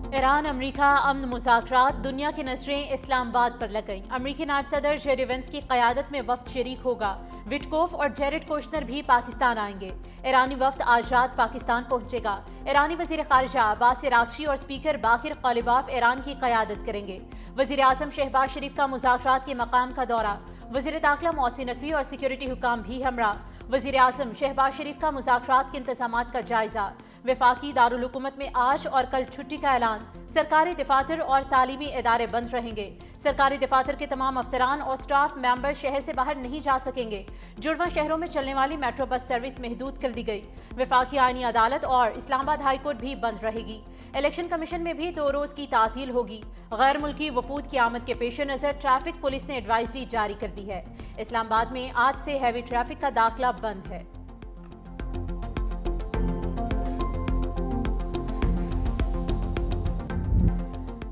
ایران امریکہ امن مذاکرات، دنیا کی نظریں اسلام آباد پر لگ گئیں۔ امریکی نائب صدر جے ڈی وینس کی قیادت میں وفد شریک ہوگا۔ وٹکوف اور جیریڈ کوشنر بھی پاکستان آئیں گے۔ ایرانی وفد آج رات پاکستان پہنچے گا۔ ایرانی وزیر خارجہ عباس عراقچی اور اسپیکر باقر قالیباف ایران کی قیادت کریں گے۔ وزیر اعظم شہباز شریف کا مذاکرات کے مقام کا دورہ، وزیر داخلہ محسن نقوی اور سیکورٹی حکام بھی ہمراہ۔ وزیر اعظم شہباز شریف کا مذاکرات کے انتظامات کا جائزہ۔ وفاقی دارالحکومت میں آج اور کل چھٹی کا اعلان۔ سرکاری دفاتر اور تعلیمی ادارے بند رہیں گے۔ سرکاری دفاتر کے تمام افسران اور سٹاف ممبر شہر سے باہر نہیں جا سکیں گے۔ جڑواں شہروں میں چلنے والی میٹرو بس سروس محدود کر دی گئی۔ وفاقی آئینی عدالت اور اسلام آباد ہائی کورٹ بھی بند رہے گی۔ الیکشن کمیشن میں بھی 2 روز کی تعطیل ہوگی۔ غیر ملکی وفود کی آمد کے پیش نظر ٹریفک پولیس نے ایڈوائزری جاری کر دی ہے۔ اسلام آباد میں آج سے ہیوی ٹریفک کا داخلہ بند ہے۔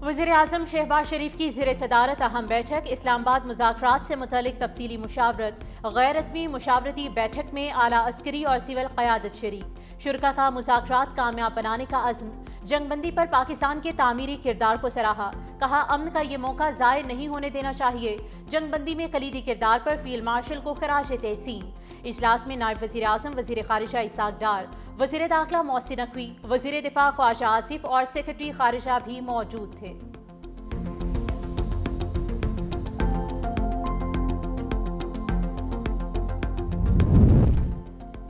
وزیر اعظم شہباز شریف کی زیر صدارت اہم بیٹھک، اسلام آباد مذاکرات سے متعلق تفصیلی مشاورت۔ غیر رسمی مشاورتی بیٹھک میں اعلیٰ عسکری اور سول قیادت شریک۔ شرکاء کا مذاکرات کامیاب بنانے کا عزم۔ جنگ بندی پر پاکستان کے تعمیری کردار کو سراہا، کہا امن کا یہ موقع ضائع نہیں ہونے دینا چاہیے۔ جنگ بندی میں کلیدی کردار پر فیلڈ مارشل کو خراج تحسین۔ اجلاس میں نائب وزیر اعظم وزیر خارجہ اسحاق ڈار، وزیر داخلہ محسن نقوی، وزیر دفاع خواجہ آصف اور سیکرٹری خارجہ بھی موجود تھے۔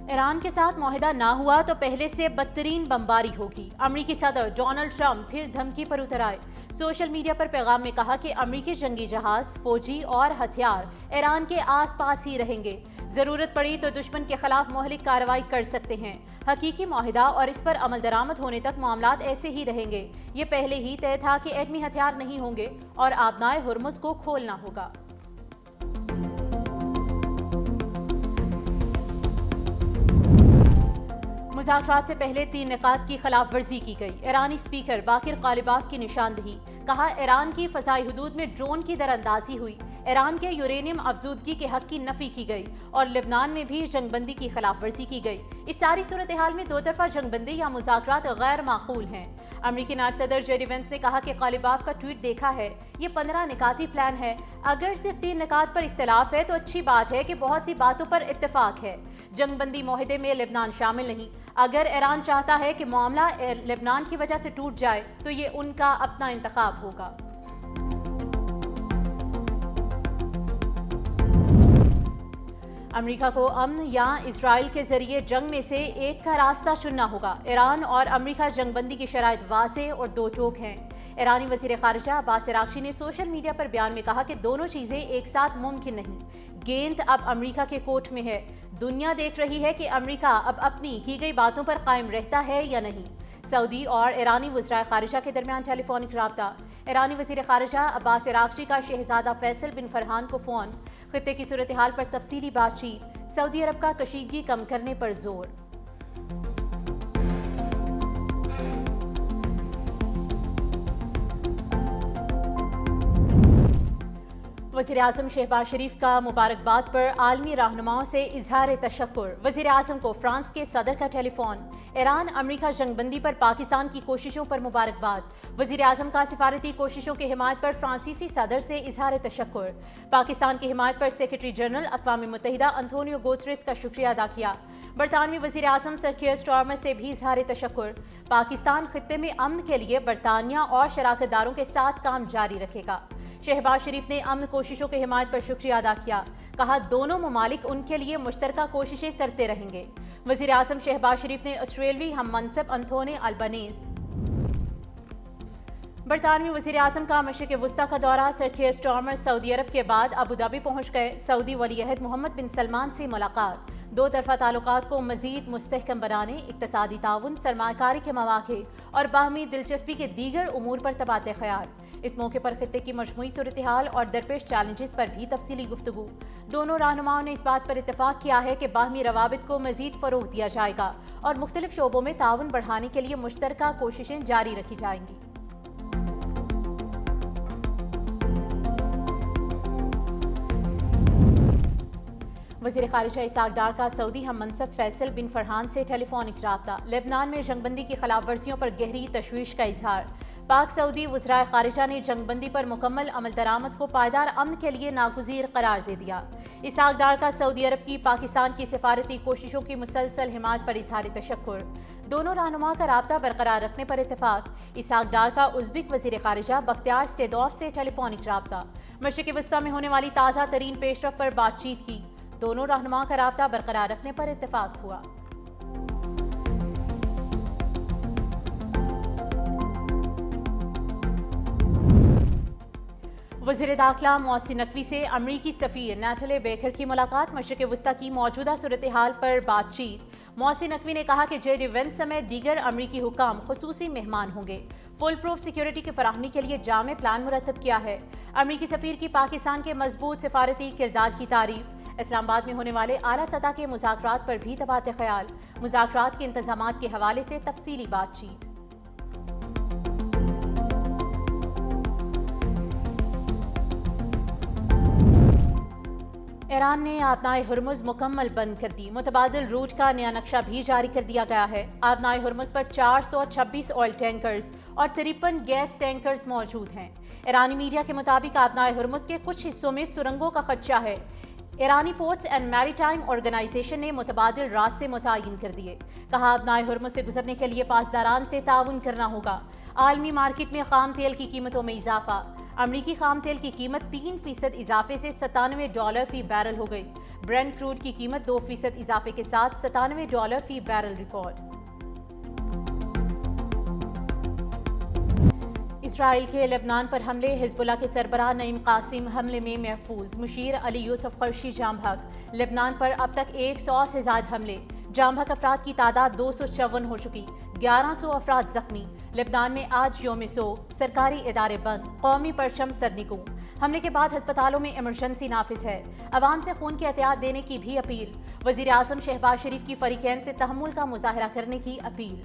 ایران کے ساتھ معاہدہ نہ ہوا تو پہلے سے بدترین بمباری ہوگی۔ امریکی صدر ڈونلڈ ٹرمپ پھر دھمکی پر اتر آئے۔ سوشل میڈیا پر پیغام میں کہا کہ امریکی جنگی جہاز، فوجی اور ہتھیار ایران کے آس پاس ہی رہیں گے۔ ضرورت پڑی تو دشمن کے خلاف مہلک کارروائی کر سکتے ہیں۔ حقیقی معاہدہ اور اس پر عمل درآمد ہونے تک معاملات ایسے ہی رہیں گے۔ یہ پہلے ہی طے تھا کہ ایٹمی ہتھیار نہیں ہوں گے اور آبنائے ہرمز کو کھولنا ہوگا۔ مذاکرات سے پہلے 3 نکات کی خلاف ورزی کی گئی۔ ایرانی اسپیکر باقر قالیباف کی نشاندہی، کہا ایران کی فضائی حدود میں ڈرون کی دراندازی ہوئی۔ ایران کے یورینیم افزودگی کے حق کی نفی کی گئی اور لبنان میں بھی جنگ بندی کی خلاف ورزی کی گئی۔ اس ساری صورتحال میں 2 طرفہ جنگ بندی یا مذاکرات غیر معقول ہیں۔ امریکی نائب صدر جے ڈی وینس نے کہا کہ قالیباف کا ٹویٹ دیکھا ہے، یہ 15 نکاتی پلان ہے۔ اگر صرف 3 نکات پر اختلاف ہے تو اچھی بات ہے کہ بہت سی باتوں پر اتفاق ہے۔ جنگ بندی معاہدے میں لبنان شامل نہیں۔ اگر ایران چاہتا ہے کہ معاملہ لبنان کی وجہ سے ٹوٹ جائے تو یہ ان کا اپنا انتخاب ہوگا۔ امریکہ کو امن یا اسرائیل کے ذریعے جنگ میں سے ایک کا راستہ چننا ہوگا۔ ایران اور امریکہ جنگ بندی کی شرائط واضح اور 2 ٹوک ہیں۔ ایرانی وزیر خارجہ عباس عراقچی نے سوشل میڈیا پر بیان میں کہا کہ دونوں چیزیں ایک ساتھ ممکن نہیں۔ گیند اب امریکہ کے کورٹ میں ہے۔ دنیا دیکھ رہی ہے کہ امریکہ اب اپنی کی گئی باتوں پر قائم رہتا ہے یا نہیں۔ سعودی اور ایرانی وزرائے خارجہ کے درمیان ٹیلی فونک رابطہ۔ ایرانی وزیر خارجہ عباس عراقچی کا شہزادہ فیصل بن فرحان کو فون۔ خطے کی صورتحال پر تفصیلی بات چیت۔ سعودی عرب کا کشیدگی کم کرنے پر زور۔ وزیر اعظم شہباز شریف کا مبارکباد پر عالمی رہنماؤں سے اظہار تشکر۔ وزیر اعظم کو فرانس کے صدر کا ٹیلی فون۔ ایران امریکہ جنگ بندی پر پاکستان کی کوششوں پر مبارکباد۔ وزیر اعظم کا سفارتی کوششوں کی حمایت پر فرانسیسی صدر سے اظہار تشکر۔ پاکستان کی حمایت پر سیکرٹری جنرل اقوام متحدہ انتونیو گوتریس کا شکریہ ادا کیا۔ برطانوی وزیر اعظم سر کیئر سٹارمر سے بھی اظہار تشکر۔ پاکستان خطے میں امن کے لیے برطانیہ اور شراکت داروں کے ساتھ کام جاری رکھے گا۔ شہباز شریف نے امن کوششوں کی حمایت پر شکریہ ادا کیا، کہا دونوں ممالک ان کے لیے مشترکہ کوششیں کرتے رہیں گے۔ وزیر اعظم شہباز شریف نے آسٹریلوی ہم منصب انتونی البنیز، برطانوی وزیر اعظم کا مشرق وسطیٰ کا دورہ، سر کیئر سٹارمر سعودی عرب کے بعد ابوظہبی پہنچ گئے۔ سعودی ولی عہد محمد بن سلمان سے ملاقات۔ 2 طرفہ تعلقات کو مزید مستحکم بنانے، اقتصادی تعاون، سرمایہ کاری کے مواقع اور باہمی دلچسپی کے دیگر امور پر تبادلہ خیال۔ اس موقع پر خطے کی مجموعی صورتحال اور درپیش چیلنجز پر بھی تفصیلی گفتگو۔ دونوں رہنماؤں نے اس بات پر اتفاق کیا ہے کہ باہمی روابط کو مزید فروغ دیا جائے گا اور مختلف شعبوں میں تعاون بڑھانے کے لیے مشترکہ کوششیں جاری رکھی جائیں گی۔ وزیر خارجہ اسحاق ڈار کا سعودی ہم منصب فیصل بن فرحان سے ٹیلی فونک رابطہ، لبنان میں جنگ بندی کی خلاف ورزیوں پر گہری تشویش کا اظہار۔ پاک سعودی وزرائے خارجہ نے جنگ بندی پر مکمل عمل درآمد کو پائیدار امن کے لیے ناگزیر قرار دے دیا۔ اسحاق ڈار کا سعودی عرب کی پاکستان کی سفارتی کوششوں کی مسلسل حمایت پر اظہار تشکر۔ دونوں رہنما کا رابطہ برقرار رکھنے پر اتفاق۔ اسحاق ڈار کا ازبک وزیر خارجہ بختیار سیدوف سے ٹیلی فونک رابطہ، مشرق وسطیٰ میں ہونے والی تازہ ترین پیش رفت پر بات چیت کی۔ دونوں رہنما کا رابطہ برقرار رکھنے پر اتفاق ہوا۔ وزیر داخلہ محسن نقوی سے امریکی سفیر نیٹلی بیکر کی ملاقات، مشرق وسطیٰ کی موجودہ صورتحال پر بات چیت۔ محسن نقوی نے کہا کہ جے ڈی وینس سمیت دیگر امریکی حکام خصوصی مہمان ہوں گے۔ فل پروف سیکیورٹی کی فراہمی کے لیے جامع پلان مرتب کیا ہے۔ امریکی سفیر کی پاکستان کے مضبوط سفارتی کردار کی تعریف۔ اسلام آباد میں ہونے والے اعلیٰ سطح کے مذاکرات پر بھی تبادلہ خیال، مذاکرات کے انتظامات کے حوالے سے تفصیلی بات چیت۔ ایران نے آبنائے ہرمز مکمل بند کر دی، متبادل روٹ کا نیا نقشہ بھی جاری کر دیا گیا ہے۔ آبنائے ہرمز پر 426 آئل ٹینکرز اور 53 گیس ٹینکرز موجود ہیں۔ ایرانی میڈیا کے مطابق آبنائے ہرمز کے کچھ حصوں میں سرنگوں کا خدشہ ہے۔ ایرانی پورٹس اینڈ میری ٹائم آرگنائزیشن نے متبادل راستے متعین کر دیے۔ کہا آبنائے ہرمز سے گزرنے کے لیے پاسداران سے تعاون کرنا ہوگا۔ عالمی مارکیٹ میں خام تیل کی قیمتوں میں اضافہ، امریکی خام تیل کی قیمت 3% اضافے سے $97 فی بیرل ہو گئی۔ برنٹ کروڈ کی قیمت 2% اضافے کے ساتھ $97 فی بیرل ریکارڈ۔ اسرائیل کے لبنان پر حملے، حزب اللہ کے سربراہ نعیم قاسم حملے میں محفوظ، مشیر علی یوسف قرشی جام بحق۔ لبنان پر اب تک 100 سے زائد حملے، جام بحق افراد کی تعداد 254 ہو چکی، 1100 افراد زخمی۔ لبنان میں آج یوم سوگ، سرکاری ادارے بند، قومی پرچم سرنگوں۔ حملے کے بعد ہسپتالوں میں ایمرجنسی نافذ ہے۔ عوام سے خون کی احتیاط دینے کی بھی اپیل۔ وزیر اعظم شہباز شریف کی فریقین سے تحمل کا مظاہرہ کرنے کی اپیل۔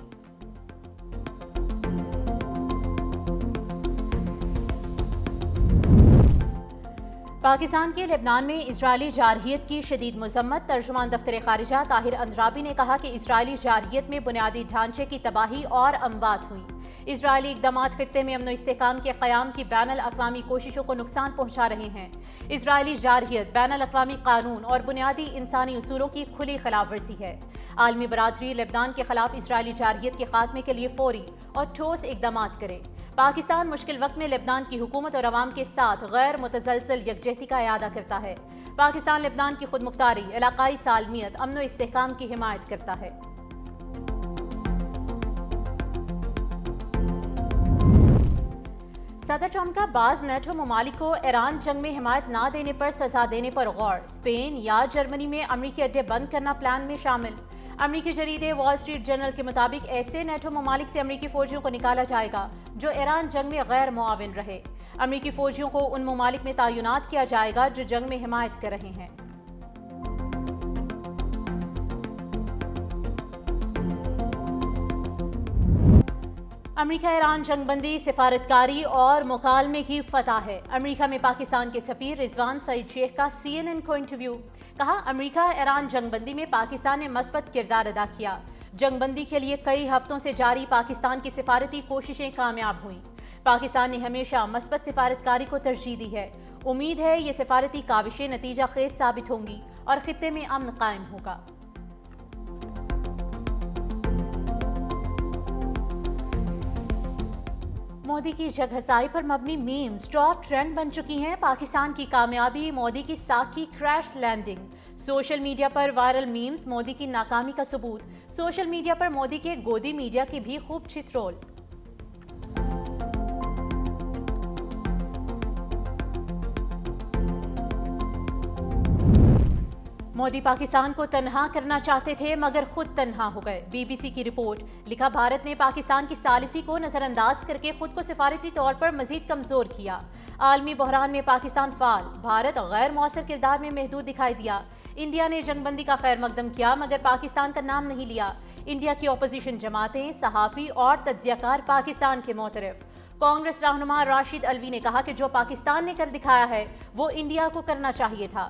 پاکستان کے لبنان میں اسرائیلی جارحیت کی شدید مذمت۔ ترجمان دفتر خارجہ طاہر اندرابی نے کہا کہ اسرائیلی جارحیت میں بنیادی ڈھانچے کی تباہی اور اموات ہوئی۔ اسرائیلی اقدامات خطے میں امن و استحکام کے قیام کی بین الاقوامی کوششوں کو نقصان پہنچا رہے ہیں۔ اسرائیلی جارحیت بین الاقوامی قانون اور بنیادی انسانی اصولوں کی کھلی خلاف ورزی ہے۔ عالمی برادری لبنان کے خلاف اسرائیلی جارحیت کے خاتمے کے لیے فوری اور ٹھوس اقدامات کرے۔ پاکستان مشکل وقت میں لبنان کی حکومت اور عوام کے ساتھ غیر متزلزل یکجہتی کا اعادہ کرتا ہے۔ پاکستان لبنان کی خود مختاری، علاقائی سالمیت، امن و استحکام کی حمایت کرتا ہے۔ صدر ٹرمپ کا بعض نیٹو ممالک کو ایران جنگ میں حمایت نہ دینے پر سزا دینے پر غور، اسپین یا جرمنی میں امریکی اڈے بند کرنا پلان میں شامل۔ امریکی جریدے وال اسٹریٹ جرنل کے مطابق ایسے نیٹو ممالک سے امریکی فوجیوں کو نکالا جائے گا جو ایران جنگ میں غیر معاون رہے۔ امریکی فوجیوں کو ان ممالک میں تعینات کیا جائے گا جو جنگ میں حمایت کر رہے ہیں۔ امریکہ ایران جنگ بندی، سفارتکاری اور مکالمے کی فتح ہے۔ امریکہ میں پاکستان کے سفیر رضوان سعید شیخ کا CNN کو انٹرویو۔ کہا امریکہ ایران جنگ بندی میں پاکستان نے مثبت کردار ادا کیا۔ جنگ بندی کے لیے کئی ہفتوں سے جاری پاکستان کی سفارتی کوششیں کامیاب ہوئیں۔ پاکستان نے ہمیشہ مثبت سفارتکاری کو ترجیح دی ہے۔ امید ہے یہ سفارتی کاوشیں نتیجہ خیز ثابت ہوں گی اور خطے میں امن قائم ہوگا۔ مودی کی جگ ہسائی پر مبنی میمز ٹاپ ٹرینڈ بن چکی ہیں۔ پاکستان کی کامیابی، مودی کی ساکھ کی کریش لینڈنگ۔ سوشل میڈیا پر وائرل میمز مودی کی ناکامی کا ثبوت۔ سوشل میڈیا پر مودی کے گودی میڈیا کی بھی خوب چترول۔ مودی پاکستان کو تنہا کرنا چاہتے تھے مگر خود تنہا ہو گئے۔ BBC کی رپورٹ۔ لکھا بھارت نے پاکستان کی ثالثی کو نظر انداز کر کے خود کو سفارتی طور پر مزید کمزور کیا۔ عالمی بحران میں پاکستان فعال، بھارت غیر مؤثر کردار میں محدود دکھائی دیا۔ انڈیا نے جنگ بندی کا خیر مقدم کیا مگر پاکستان کا نام نہیں لیا۔ انڈیا کی اپوزیشن جماعتیں، صحافی اور تجزیہ کار پاکستان کے معترف۔ کانگریس رہنما راشد الوی نے کہا کہ جو پاکستان نے کر دکھایا ہے وہ انڈیا کو کرنا چاہیے تھا۔